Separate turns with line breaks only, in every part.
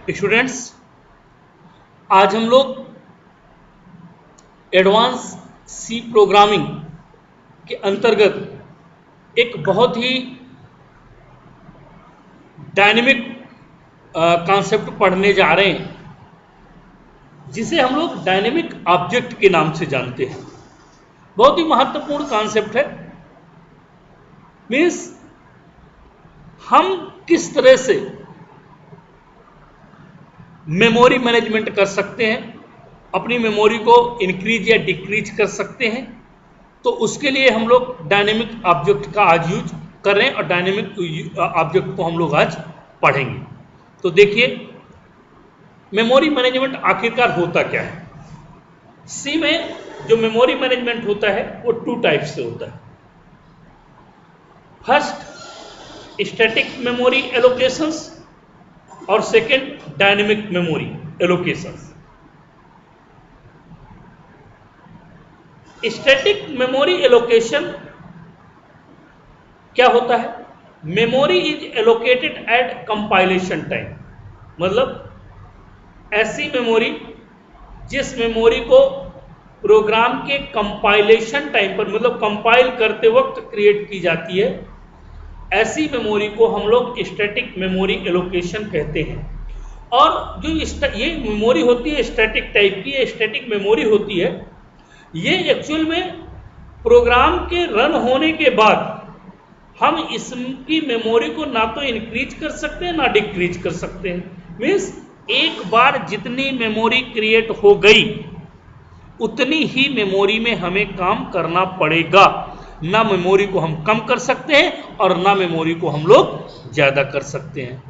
Students, आज हम लोग एडवांस सी प्रोग्रामिंग के अंतर्गत एक बहुत ही डायनेमिक कॉन्सेप्ट पढ़ने जा रहे हैं, जिसे हम लोग डायनेमिक ऑब्जेक्ट के नाम से जानते हैं। बहुत ही महत्वपूर्ण कॉन्सेप्ट है। मीन्स हम किस तरह से मेमोरी मैनेजमेंट कर सकते हैं, अपनी मेमोरी को इंक्रीज या डिक्रीज कर सकते हैं। तो उसके लिए हम लोग डायनेमिक ऑब्जेक्ट का आज यूज कर रहे हैं और डायनेमिक ऑब्जेक्ट को हम लोग आज पढ़ेंगे। तो देखिए, मेमोरी मैनेजमेंट आखिरकार होता क्या है। सी में जो मेमोरी मैनेजमेंट होता है वो टू टाइप से होता है। फर्स्ट, स्टैटिक मेमोरी एलोकेशंस और second, dynamic memory allocations. Static memory allocation क्या होता है? Memory is allocated at compilation time. मतलब ऐसी मेमोरी जिस मेमोरी को प्रोग्राम के कंपाइलेशन टाइम पर, मतलब कंपाइल करते वक्त क्रिएट की जाती है, ऐसी मेमोरी को हम लोग स्टैटिक मेमोरी एलोकेशन कहते हैं। और जो ये मेमोरी होती है स्टैटिक टाइप की, स्टैटिक मेमोरी होती है, ये एक्चुअल में प्रोग्राम के रन होने के बाद हम इसकी मेमोरी को ना तो इंक्रीज कर सकते हैं ना डिक्रीज कर सकते हैं। मीन्स एक बार जितनी मेमोरी क्रिएट हो गई उतनी ही मेमोरी में हमें काम करना पड़ेगा। ना मेमोरी को हम कम कर सकते हैं और ना मेमोरी को हम लोग ज्यादा कर सकते हैं।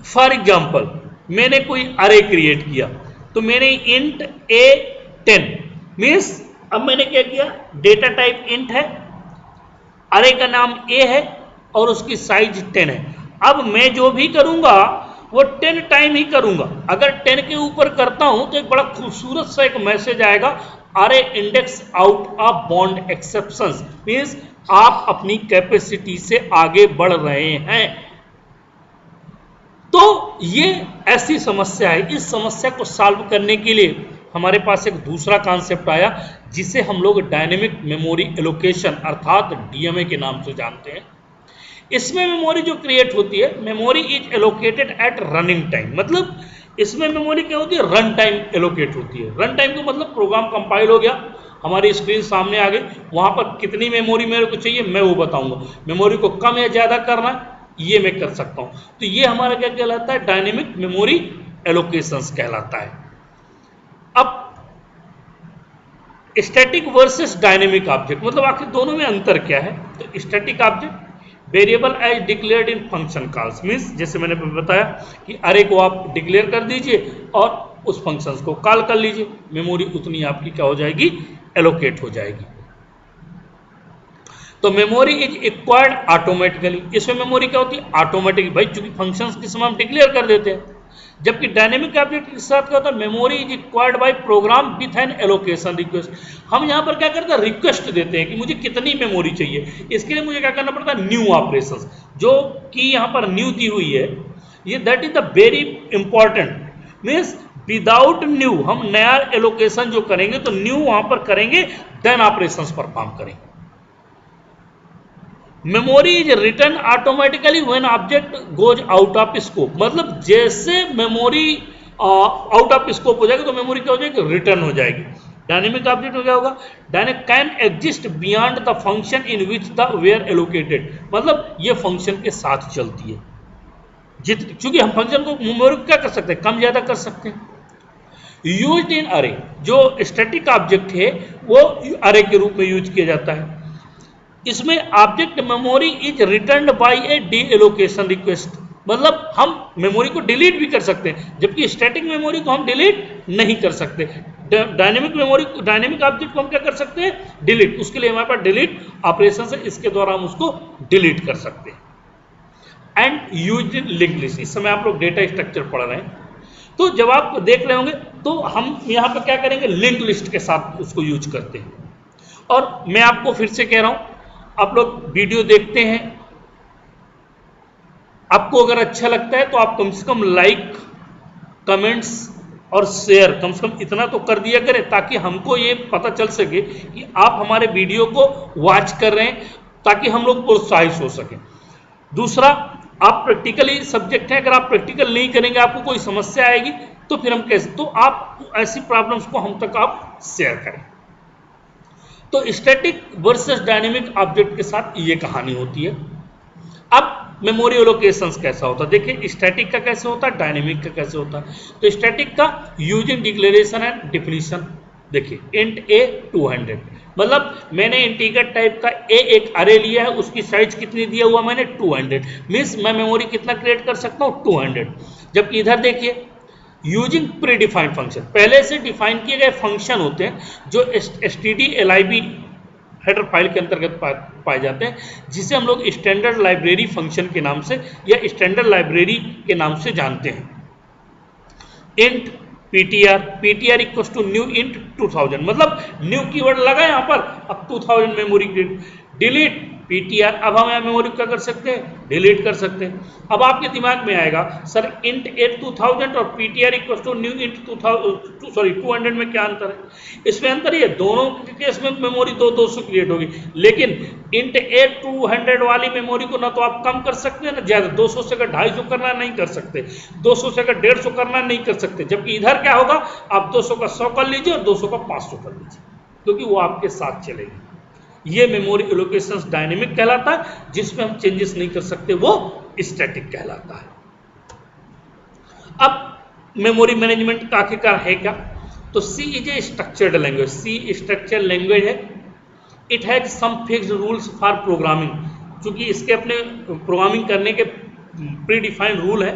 फॉर एग्जाम्पल, मैंने कोई अरे क्रिएट किया, तो मैंने इंट ए 10 मीन्स अब मैंने क्या किया, डेटा टाइप इंट है, अरे का नाम ए है और उसकी साइज 10 है। अब मैं जो भी करूंगा वो 10 टाइम ही करूंगा। अगर 10 के ऊपर करता हूं तो एक बड़ा खूबसूरत सा एक मैसेज आएगा, अरे index out of bound exceptions. Means आप अपनी कैपेसिटी से आगे बढ़ रहे हैं। तो ये ऐसी समस्या है। इस समस्या को सॉल्व करने के लिए हमारे पास एक दूसरा कॉन्सेप्ट आया, जिसे हम लोग डायनेमिक मेमोरी एलोकेशन अर्थात डीएमए के नाम से जानते हैं। इसमें मेमोरी जो क्रिएट होती है, memory is allocated at running time. मतलब इसमें मेमोरी क्या होती है, रन टाइम एलोकेट होती है। रन टाइम को मतलब प्रोग्राम कंपाइल हो गया, हमारी स्क्रीन सामने आ गई, वहां पर कितनी मेमोरी मेरे को चाहिए मैं वो बताऊंगा। मेमोरी को कम या ज्यादा करना ये मैं कर सकता हूं। तो ये हमारा क्या कहलाता है, डायनेमिक मेमोरी एलोकेशंस कहलाता है। अब स्टैटिक वर्सेस डायनेमिक ऑब्जेक्ट, मतलब आखिर दोनों में अंतर क्या है। तो static object variable as declared in function calls. Means जैसे मैंने बताया कि अरे को आप डिक्लेयर कर दीजिए और उस फंक्शन को कॉल कर लीजिए, मेमोरी उतनी आपकी क्या हो जाएगी, एलोकेट हो जाएगी। तो मेमोरी इज एक्वायर्ड ऑटोमेटिकली। इसमें मेमोरी क्या होती है, ऑटोमेटिक। भाई चूंकि फंक्शंस के समय हम डिक्लेयर कर देते हैं। जबकि डायनेमिक ऑब्जेक्ट के साथ क्या होता है, memory is acquired by program with an allocation request. हम यहाँ पर क्या करते हैं, रिक्वेस्ट देते हैं कि मुझे कितनी मेमोरी चाहिए। इसके लिए मुझे क्या करना पड़ता है, न्यू ऑपरेशंस, जो कि यहाँ पर न्यू दी हुई है, ये that is the very important. Means without new हम नया एलोकेशन जो करेंगे तो न्यू वहां पर करेंगे, देन ऑपरेशंस परफॉर्म करेंगे। Memory is return automatically when object goes out of scope. मतलब जैसे मेमोरी आउट ऑफ स्कोप हो जाएगी तो मेमोरी क्या हो जाएगी, रिटर्न हो जाएगी। डायनेमिक ऑब्जेक्ट में क्या होगा, dynamic can exist beyond the function in which they were allocated. मतलब ये फंक्शन के साथ चलती है। चूंकि हम फंक्शन को मेमोरी को क्या कर सकते हैं, कम ज्यादा कर सकते हैं। यूज्ड इन अरे, जो स्टैटिक ऑब्जेक्ट है वो अरे के रूप में यूज किया जाता है। इसमें object memory is returned by a deallocation request. मतलब हम मेमोरी को डिलीट भी कर सकते हैं, जबकि स्टैटिक मेमोरी को हम डिलीट नहीं कर सकते। डायनेमिक मेमोरी, डायनेमिक ऑब्जेक्ट को हम क्या कर सकते हैं, डिलीट। उसके लिए हमारे पास डिलीट ऑपरेशन है, इसके द्वारा हम उसको डिलीट कर सकते हैं। And used in linked list. इस समय आप लोग डेटा स्ट्रक्चर पढ़ रहे हैं, तो जब आप देख रहे होंगे तो हम यहाँ पर क्या करेंगे, लिंक लिस्ट के साथ उसको यूज करते हैं। और मैं आपको फिर से कह रहा हूं, आप लोग वीडियो देखते हैं, आपको अगर अच्छा लगता है तो आप कम से कम लाइक, कमेंट्स और शेयर कम से कम इतना तो कर दिया करें, ताकि हमको ये पता चल सके कि आप हमारे वीडियो को वॉच कर रहे हैं, ताकि हम लोग प्रोत्साहित हो सकें। दूसरा, आप प्रैक्टिकली सब्जेक्ट है, अगर आप प्रैक्टिकल नहीं करेंगे आपको कोई समस्या आएगी, तो फिर हम कैसे, तो आप ऐसी प्रॉब्लम्स को हम तक आप शेयर करें। तो स्टैटिक वर्सेस डायनेमिक ऑब्जेक्ट के साथ ये कहानी होती है। अब मेमोरी एलोकेशन कैसा होता है, देखिए स्टैटिक का कैसे होता है, डायनेमिक का कैसे होता है। तो स्टैटिक का यूजिंग डिक्लेरेशन एंड डिफिनीशन, देखिए इंट ए 200, मतलब मैंने इंटीजर टाइप का ए एक अरे लिया है, उसकी साइज कितनी दिया हुआ मैंने 200, मीन्स मैं मेमोरी कितना क्रिएट कर सकता हूँ 200। जबकि इधर देखिए यूजिंग प्री डिफाइंड फंक्शन, पहले से डिफाइन किए गए फंक्शन होते हैं जो stdlib हेडर फाइल के अंतर्गत पाए जाते हैं, जिसे हम लोग स्टैंडर्ड लाइब्रेरी फंक्शन के नाम से या स्टैंडर्ड लाइब्रेरी के नाम से जानते हैं। Int ptr equals to new int 2000, मतलब न्यू कीवर्ड लगा यहाँ पर, अब 2000 मेमोरी डिलीट ptr, अब हम यहाँ मेमोरी क्या कर सकते हैं, डिलीट कर सकते हैं। अब आपके दिमाग में आएगा सर इंट ए 2000 और ptr equals to new int 200 में क्या अंतर है। इसमें अंतर ये, दोनों के केस में मेमोरी 200 क्रिएट होगी, लेकिन इंट ए 200 वाली मेमोरी को ना तो आप कम कर सकते हैं ना ज्यादा, 200 से अगर 250 करना नहीं कर सकते, 200 से अगर 150 करना नहीं कर सकते। जबकि इधर क्या होगा, आप 200 का 100 कर लीजिए और 200 का 500 कर लीजिए, क्योंकि वो आपके साथ चलेगी। ये मेमोरी एलोकेशन डायनेमिक कहलाता है, जिसमें हम चेंजेस नहीं कर सकते, वो स्टैटिक कहलाता है। अब मेमोरी मैनेजमेंट का आखिरकार है क्या, तो C is a structured language, C structured language है। It has some fixed rules for programming, क्योंकि इसके अपने प्रोग्रामिंग करने के प्री डिफाइंड रूल है।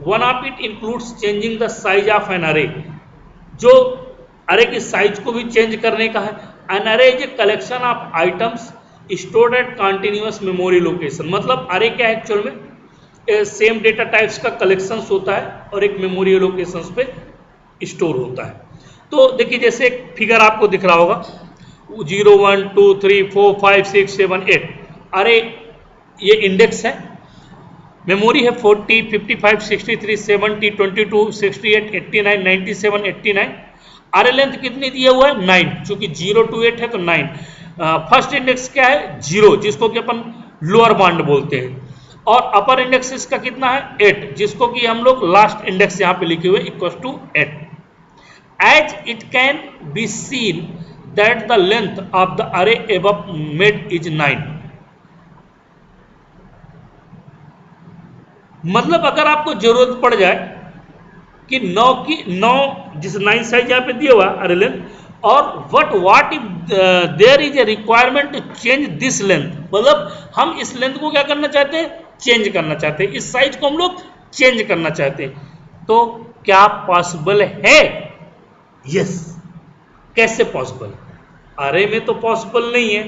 One of it includes changing the size of an array, जो अरे की साइज को भी चेंज करने का है। एन अरे is a collection of items stored at continuous memory location, मतलब अरे क्या है एक्चुअल में सेम डेटा टाइप्स का कलेक्शंस होता है और एक मेमोरी लोकेशंस पे स्टोर होता है। तो देखिए जैसे एक फिगर आपको दिख रहा होगा 0 1 2 3 4 5 6 7 8, अरे ये इंडेक्स है। मेमोरी है 40 55 63 70 22 68 89 97 89। अरे लेंथ कितनी दिया हुआ है 9, चूंकि 0 to 8 है तो 9। फर्स्ट इंडेक्स क्या है 0, जिसको कि अपन लोअर बाउंड बोलते हैं, और अपर इंडेक्स इसका कितना है 8, जिसको कि हम लोग लास्ट इंडेक्स यहाँ पे लिखे हुए equal to 8। As it can be seen that the length of the array above made is 9, मतलब अगर आपको जरूरत पड़ जाए कि 9 जिस 9 साइज यहाँ पे दिया हुआ अरे लेंथ, और what if there is a requirement to change this length, मतलब हम इस लेंथ को क्या करना चाहते हैं, चेंज करना चाहते हैं, इस साइज को हम लोग चेंज करना चाहते हैं, तो क्या पॉसिबल है? यस। कैसे पॉसिबल? अरे में तो पॉसिबल नहीं है,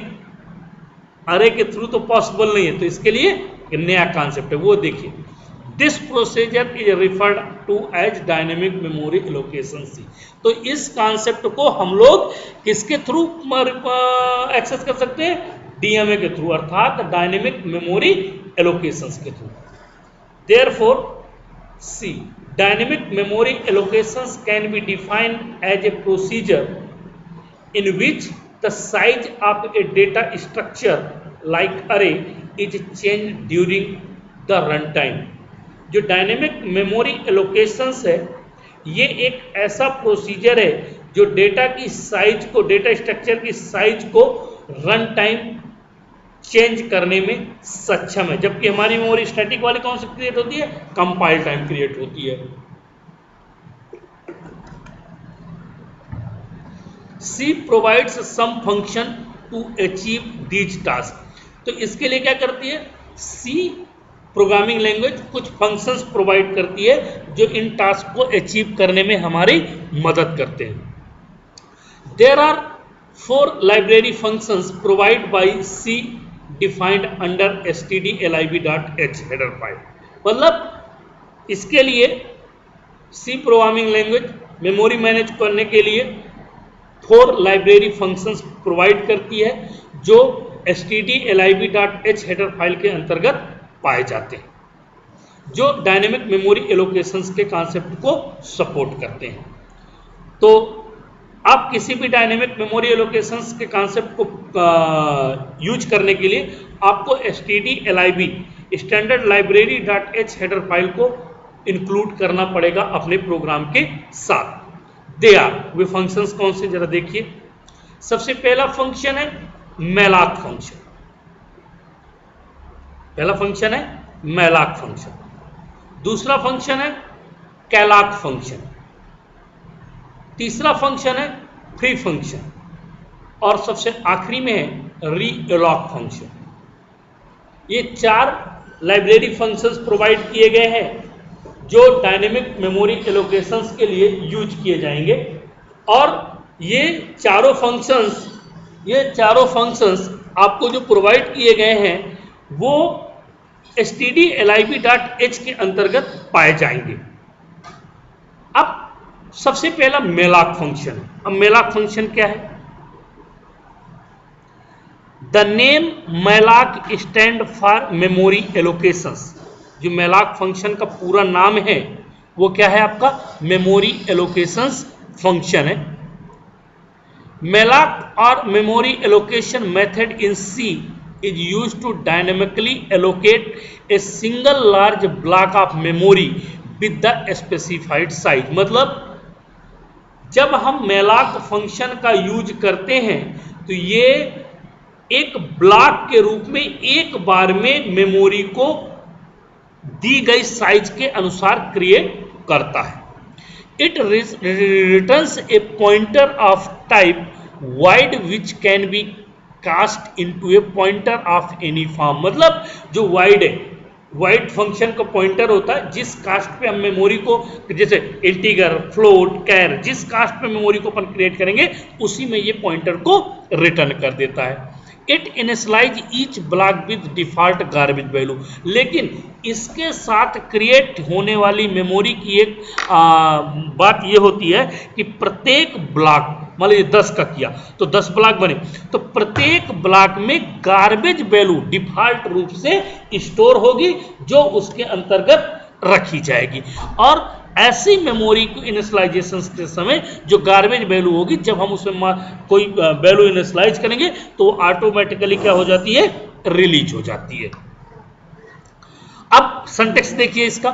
अरे के थ्रू तो पॉसिबल नहीं है, तो इसके लिए एक नया कॉन्सेप्ट है, वो देखिए। This procedure is referred to as dynamic memory allocation C. तो इस कॉन्सेप्ट को हम लोग किसके थ्रू एक्सेस कर सकते हैं, डीएमए के थ्रू, अर्थात डायनेमिक मेमोरी एलोकेशंस के through. Therefore C dynamic memory allocations can be defined as a procedure in which the size of a data structure like array is changed during the runtime। जो dynamic memory allocations है, ये एक ऐसा procedure है जो data की size को, data structure की साइज को रन टाइम चेंज करने में सक्षम है। जबकि हमारी मेमोरी स्टैटिक वाली कौन सी क्रिएट होती है, कंपाइल टाइम क्रिएट होती है। C provides some function to achieve these tasks। तो इसके लिए क्या करती है C प्रोग्रामिंग लैंग्वेज, कुछ फंक्शंस प्रोवाइड करती है जो इन टास्क को अचीव करने में हमारी मदद करते हैं। There are 4 library functions provide by C defined under stdlib.h header file. मतलब इसके लिए C programming language memory manage करने के लिए 4 लाइब्रेरी फंक्शंस प्रोवाइड करती है जो stdlib.h हेडर फाइल के अंतर्गत पाए जाते हैं। जो डायनेमिक मेमोरी एलोकेशंस के कॉन्सेप्ट को सपोर्ट करते हैं। तो आप किसी भी डायनेमिक मेमोरी एलोकेशंस के कॉन्सेप्ट को यूज करने के लिए आपको stdlib standard library dot H header file को इंक्लूड करना पड़ेगा अपने प्रोग्राम के साथ। दे आर वे फंक्शंस कौन से जरा देखिए। सबसे पहला फंक्शन है मैलाक फंक्शन, पहला फंक्शन है मैलाक फंक्शन। दूसरा फंक्शन है कैलाक फंक्शन। तीसरा फंक्शन है फ्री फंक्शन और सबसे आखिरी में है रीअलॉक फंक्शन। ये 4 लाइब्रेरी फंक्शंस प्रोवाइड किए गए हैं जो डायनेमिक मेमोरी एलोकेशंस के लिए यूज किए जाएंगे। और ये चारों फंक्शंस आपको जो प्रोवाइड किए गए हैं वो stdlib.h के अंतर्गत पाए जाएंगे। अब सबसे पहला मैलाक फंक्शन। अब मैलाक फंक्शन क्या है? The name malloc stand for memory allocations. जो मैलाक फंक्शन का पूरा नाम है वो क्या है आपका? मेमोरी एलोकेशंस फंक्शन है। मैलाक और memory allocation method in C is used to dynamically allocate a single large block of memory with the specified size। मतलब जब हम मैलाक फंक्शन का यूज करते हैं तो ये एक ब्लॉक के रूप में एक बार में मेमोरी को दी गई साइज के अनुसार क्रिएट करता है। It returns a pointer of type void which can be cast into a pointer of any form. मतलब जो वाइड है, वाइड फंक्शन का पॉइंटर होता है जिस कास्ट पे हम मेमोरी को, जैसे इंटीगर, फ्लोट, कैर, जिस कास्ट पे मेमोरी को अपन क्रिएट करेंगे उसी में ये पॉइंटर को रिटर्न कर देता है। It initialise each block with default garbage value. लेकिन इसके साथ क्रिएट होने वाली मेमोरी की एक बात ये होती है कि प्रत्येक ब्लॉक, मान लीजिए 10 का किया तो 10 ब्लॉक बने, तो प्रत्येक ब्लॉक में गार्बेज वैल्यू डिफॉल्ट रूप से स्टोर होगी जो उसके अंतर्गत रखी जाएगी। और ऐसी मेमोरी को इनिशियलाइजेशन के समय जो गार्बेज वैल्यू होगी, जब हम उसमें कोई वैल्यू इनिशियलाइज करेंगे तो ऑटोमेटिकली क्या हो जाती है? रिलीज हो जाती है। अब सिंटैक्स देखिए इसका।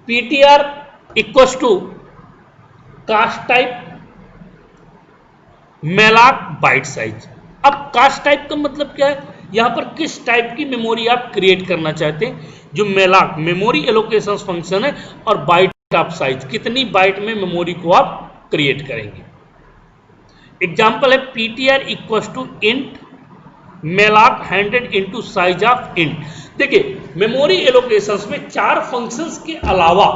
ptr equal to cast type malloc byte size. अब कास्ट टाइप का मतलब क्या है? यहां पर किस टाइप की मेमोरी आप क्रिएट करना चाहते हैं। जो मैलाक मेमोरी एलोकेशन फंक्शन है और बाइट ऑफ साइज, कितनी बाइट में मेमोरी को आप क्रिएट करेंगे। एग्जांपल है ptr equal to int malloc 100 into size of int. देखिए मेमोरी एलोकेशंस में 4 फंक्शंस के अलावा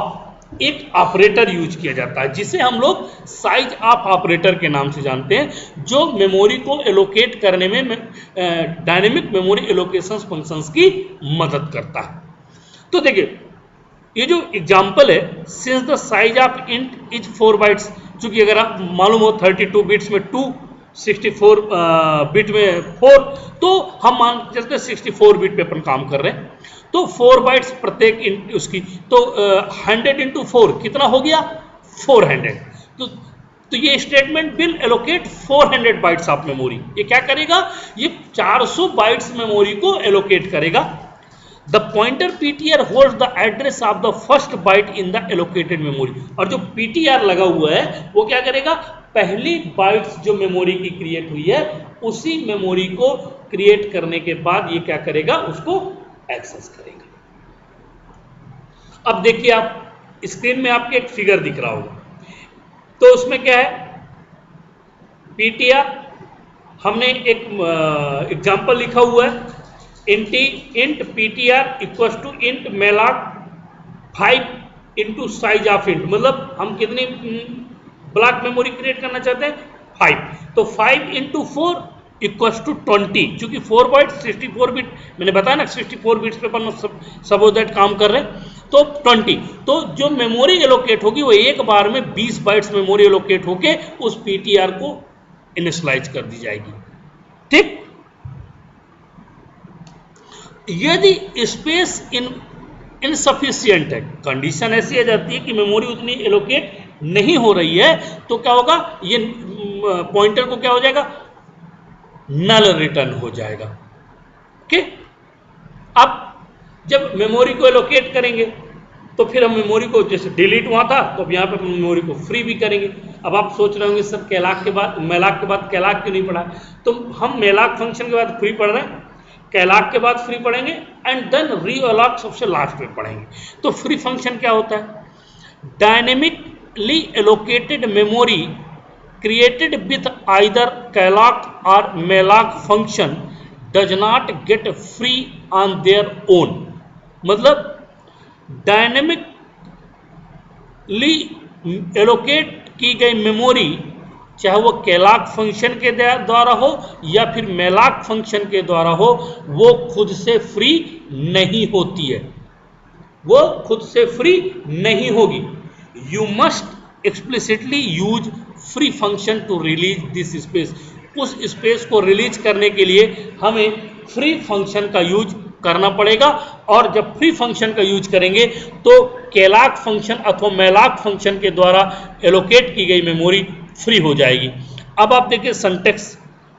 एक ऑपरेटर यूज किया जाता है जिसे हम लोग साइज ऑफ ऑपरेटर के नाम से जानते हैं, जो मेमोरी को एलोकेट करने में डायनेमिक मेमोरी एलोकेशंस फंक्शंस की मदद करता है। तो देखिए ये जो एग्जांपल है, since the size of int is 4 bytes, चूंकि अगर आप मालूम हो 32 बिट्स में 2, 64 बिट में 4, तो हम मान चलते 64 बिट पे अपन काम कर रहे हैं, तो 4 बाइट्स प्रत्येक उसकी, तो 100 इंटू 4 कितना हो गया? 400। तो ये statement will allocate 400 bytes of memory. ये क्या करेगा? ये 400 बाइट्स मेमोरी को एलोकेट करेगा। The pointer ptr holds the address of the first byte in the allocated memory. और जो ptr लगा हुआ है वो क्या करेगा? पहली बाइट्स जो मेमोरी की क्रिएट हुई है उसी मेमोरी को क्रिएट करने के बाद ये क्या करेगा? उसको एक्सेस करेगा। अब देखिए आप स्क्रीन में आपके एक फिगर दिख रहा होगा, तो उसमें क्या है? ptr हमने एक एग्जांपल लिखा हुआ है, int ptr equal to int malloc 5 into size of int. मतलब हम कितनी ब्लॉक मेमोरी क्रिएट करना चाहते हैं? 5। तो 5 इंटू 4 इक्वल टू 20। चूंकि 4 बाइट 64 बिट, मैंने बताया ना 64 बिट्स पे अपन सब दैट काम कर रहे हैं, तो 20। तो जो मेमोरी एलोकेट होगी वो एक बार में 20 बाइट्स मेमोरी एलोकेट होके उस ptr को इनिशियलाइज कर दी जाएगी। ठीक, यदि स्पेस इन इनसफिशियंट है, कंडीशन ऐसी आ जाती है कि मेमोरी उतनी एलोकेट नहीं हो रही है, तो क्या होगा, ये पॉइंटर को क्या हो जाएगा, नल रिटर्न हो जाएगा। ओके, अब जब मेमोरी को एलोकेट करेंगे तो फिर हम मेमोरी को, जैसे डिलीट हुआ था तो अब यहाँ पे मेमोरी को फ्री भी करेंगे। अब आप सोच रहे होंगे सर कैलाक के बाद, मेलाक के बाद कैलाक क्यों नहीं पढ़ा, तो हम मेलाक फंक्शन के बाद फ्री पढ़ रहे हैं, कैलाक के बाद फ्री पढ़ेंगे एंड देन रीअलॉक सबसे लास्ट में पढ़ेंगे। तो फ्री फंक्शन क्या होता है, dynamically allocated memory created with either calloc or malloc function does not get free on their own। मतलब डायनेमिकली एलोकेट की गई मेमोरी, चाहे वो कैलाक फंक्शन के द्वारा हो या फिर मेलाक फंक्शन के द्वारा हो, वो खुद से फ्री नहीं होती है, वो खुद से फ्री नहीं होगी। You must explicitly use free function to release this space. उस स्पेस को रिलीज करने के लिए हमें फ्री फंक्शन का यूज करना पड़ेगा, और जब फ्री फंक्शन का यूज करेंगे तो कैलाक फंक्शन अथवा मेलाक फंक्शन के द्वारा एलोकेट की गई मेमोरी फ्री हो जाएगी। अब आप देखिए सिंटैक्स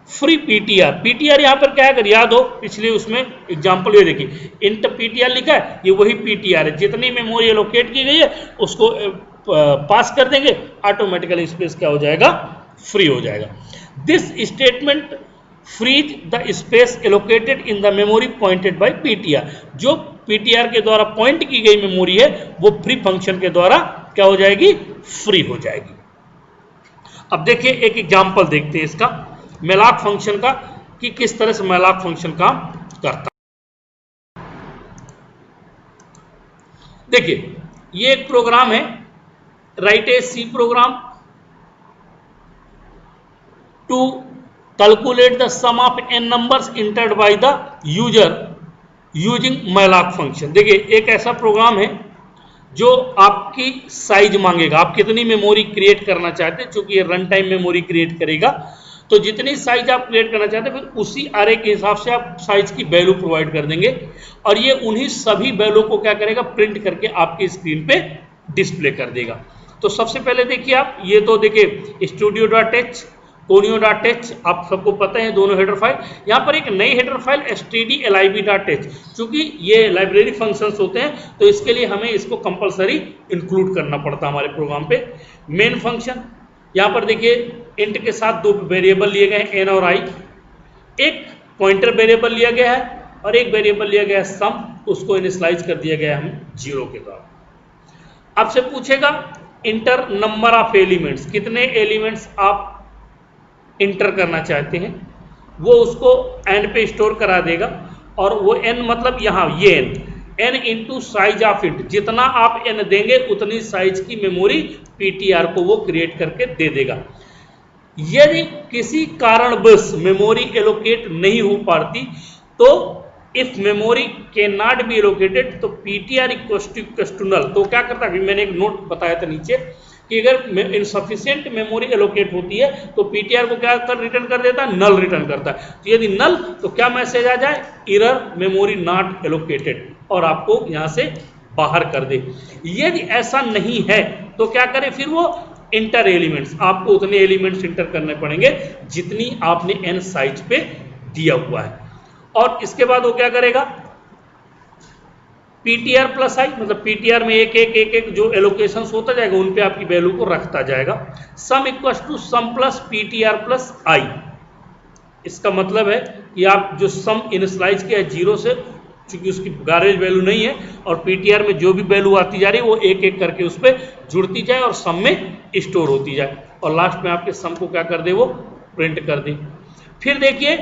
फ्री पीटीआर, पीटीआर यहाँ पर क्या है, अगर याद हो पिछले उसमें एग्जांपल ये देखिए, इंट पीटीआर लिखा है, ये वही पीटीआर है, जितनी मेमोरी एलोकेट की गई है उसको पास कर देंगे, ऑटोमेटिकली स्पेस क्या हो जाएगा, फ्री हो जाएगा। This statement frees the space allocated in the memory pointed by PTR. जो पीटीआर के द्वारा पॉइंट की गई मेमोरी है वो फ्री फंक्शन के द्वारा क्या हो जाएगी, फ्री हो जाएगी। अब देखिए एक एग्जांपल देखते हैं इसका, मेलाक फंक्शन का, कि किस तरह से मेलाक फंक्शन काम करता है। देखिए ये एक प्रोग्राम है, write a C program to calculate the sum of n numbers entered by the user using malloc function. देखिए एक ऐसा प्रोग्राम है जो आपकी साइज मांगेगा, आप कितनी मेमोरी क्रिएट करना चाहते हैं, चूंकि ये रन टाइम मेमोरी क्रिएट करेगा, तो जितनी साइज आप क्रिएट करना चाहते हैं फिर उसी अरे के हिसाब से आप साइज की वैल्यू प्रोवाइड कर देंगे, और ये उन्हीं सभी वैल्यू को क्या करेगा, प्रिंट करके आपकी स्क्रीन पे डिस्प्ले कर देगा। तो सबसे पहले देखिए आप, ये तो देखिए studio.h, conio.h, आप सबको पता है दोनों हेडर फाइल। यहाँ पर एक नई हेडर फाइल stdlib.h, चूंकि ये लाइब्रेरी फंक्शंस होते हैं तो इसके लिए हमें इसको कंपलसरी इंक्लूड करना पड़ता है हमारे प्रोग्राम पे। मेन फंक्शन, यहाँ पर देखिए इंट के साथ दो वेरिएबल लिए गए हैं n और i, एक पॉइंटर वेरिएबल लिया गया है और एक वेरिएबल लिया गया है सम, उसको इनिशियलाइज कर दिया गया है हम 0 के द्वारा। आपसे पूछेगा इंटर नंबर ऑफ एलिमेंट्स, कितने एलिमेंट्स आप इंटर करना चाहते हैं, वो उसको n पे स्टोर करा देगा, और वो n मतलब यहाँ ये n into size of int, जितना आप n देंगे उतनी साइज की मेमोरी पीटीआर को वो क्रिएट करके दे देगा। यदि किसी कारणवश मेमोरी एलोकेट नहीं हो पाती तो if memory can not be allocated तो पीटीआर इक्वल्स टू नल। तो क्या करता है, अभी मैंने एक नोट बताया था नीचे कि अगर इनसफिशिएंट मेमोरी एलोकेट होती है तो पीटीआर को क्या कर रिटर्न कर देता है, नल रिटर्न करता है। तो यदि नल तो क्या मैसेज आ जाए, एरर मेमोरी नॉट एलोकेटेड, और आपको यहां से बाहर कर दे। यदि ऐसा नहीं है तो क्या करें, फिर वो इंटर एलिमेंट्स, आपको उतने एलिमेंट्स इंटर करने पड़ेंगे जितनी आपने n साइज पे दिया हुआ है। और इसके बाद वो क्या करेगा, पीटीआर प्लस आई, मतलब पीटीआर में एक एक जो एलोकेशन होता जाएगा उन पे आपकी वैल्यू को रखता जाएगा। Sum equal to sum plus PTR plus I. इसका मतलब है कि आप जो सम इनिशियलाइज किया है 0 से, चूंकि उसकी गारेज वैल्यू नहीं है, और पीटीआर में जो भी वैल्यू आती जा रही है वो एक एक करके उस पर जुड़ती जाए और सम में स्टोर होती जाए, और लास्ट में आपके सम को क्या कर दे, वो प्रिंट कर दे। फिर देखिए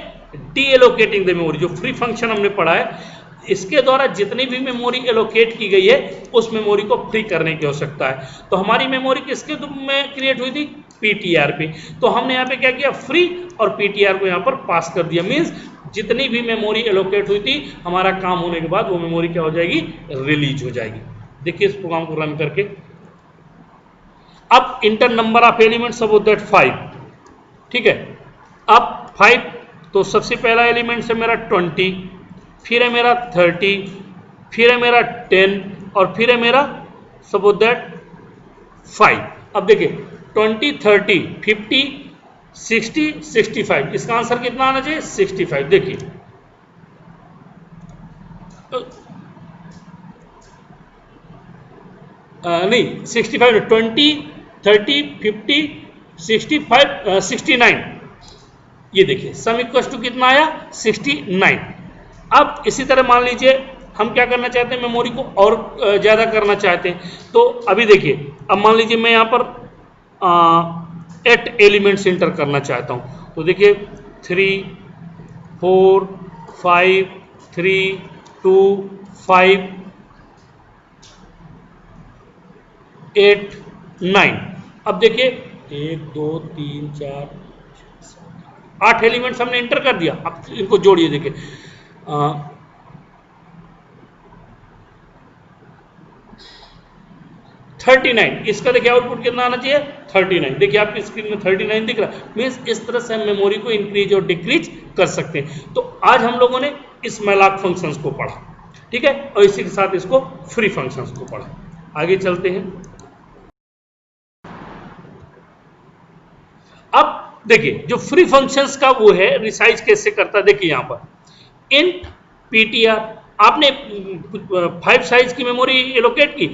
डी एलोकेटिंग द मेमोरी, जो फ्री फंक्शन हमने पढ़ा है, इसके द्वारा जितनी भी मेमोरी एलोकेट की गई है उस मेमोरी को फ्री करने की आवश्यकता है। तो हमारी मेमोरी किसके में क्रिएट हुई थी, पीटीआर पे, तो हमने यहाँ पे क्या किया, फ्री और पीटीआर को यहाँ पर पास कर दिया। मीन्स जितनी भी मेमोरी एलोकेट हुई थी हमारा काम होने के बाद वो मेमोरी क्या हो जाएगी, रिलीज हो जाएगी। देखिए इस प्रोग्राम को रन करके, अब inter number of element suppose that 5, ठीक है। अब 5 तो सबसे पहला एलिमेंट है मेरा 20, फिर है मेरा 30, फिर है मेरा 10 और फिर है मेरा सपोज दैट 5। अब देखिए 20, 30, 50, 60, 65, इसका आंसर कितना आना चाहिए 65। देखिए नहीं 65, 20, 30, 50, 65, 69, ये देखिए सम इक्वल टू कितना आया 69। अब इसी तरह मान लीजिए हम क्या करना चाहते हैं, मेमोरी को और ज़्यादा करना चाहते हैं। तो अभी देखिए अब मान लीजिए मैं यहाँ पर 8 एलिमेंट्स इंटर करना चाहता हूँ। तो देखिए 3, 4, 5, 3, 2, 5, 8, 9। अब देखिए 1, 2, 3, 4, 8 एलिमेंट्स हमने इंटर कर दिया। अब इनको जोड़िए, देखिए 39, इसका देखिए आउटपुट कितना आना चाहिए 39। देखिए आपकी स्क्रीन में 39 दिख रहा है। मीन्स इस तरह से हम मेमोरी को इंक्रीज और डिक्रीज कर सकते हैं। तो आज हम लोगों ने इस मैलाक फंक्शंस को पढ़ा, ठीक है, और इसी के साथ इसको फ्री फंक्शंस को पढ़ा। आगे चलते हैं। अब देखिए जो फ्री फंक्शंस का वो है रिसाइज कैसे करता है। देखिए यहाँ पर इंट ptr, आपने 5 साइज की मेमोरी एलोकेट की,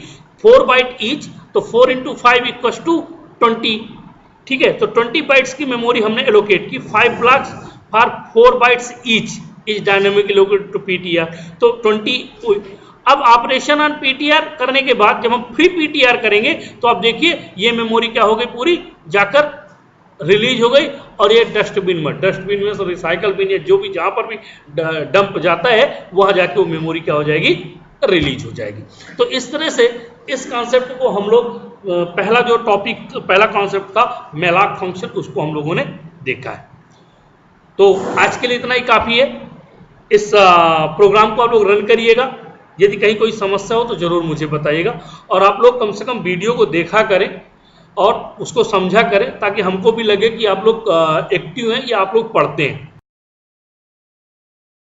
4 बाइट ईच, तो 4 इंटू 5 इक्वल टू 20, ठीक है। तो 20 बाइट्स की मेमोरी हमने एलोकेट की, 5 blocks for 4 bytes each is dynamic allocated to ptr, तो 20। अब ऑपरेशन ऑन ptr करने के बाद जब हम फ्री ptr करेंगे तो आप देखिए ये मेमोरी क्या हो गई, पूरी जाकर रिलीज हो गई और ये डस्टबिन में रिसाइकल बिन या जो भी जहां पर भी डंप जाता है वहां जाके वो मेमोरी क्या हो जाएगी, रिलीज हो जाएगी। तो इस तरह से इस कॉन्सेप्ट को हम लोग पहला जो टॉपिक, पहला कॉन्सेप्ट था मैलाक फंक्शन, उसको हम लोगों ने देखा है। तो आज के लिए इतना ही काफी है। इस प्रोग्राम को आप लोग रन करिएगा। यदि कहीं कोई समस्या हो तो जरूर मुझे बताइएगा, और आप लोग कम से कम वीडियो को देखा करें और उसको समझा करें, ताकि हमको भी लगे कि आप लोग एक्टिव हैं या आप लोग पढ़ते हैं।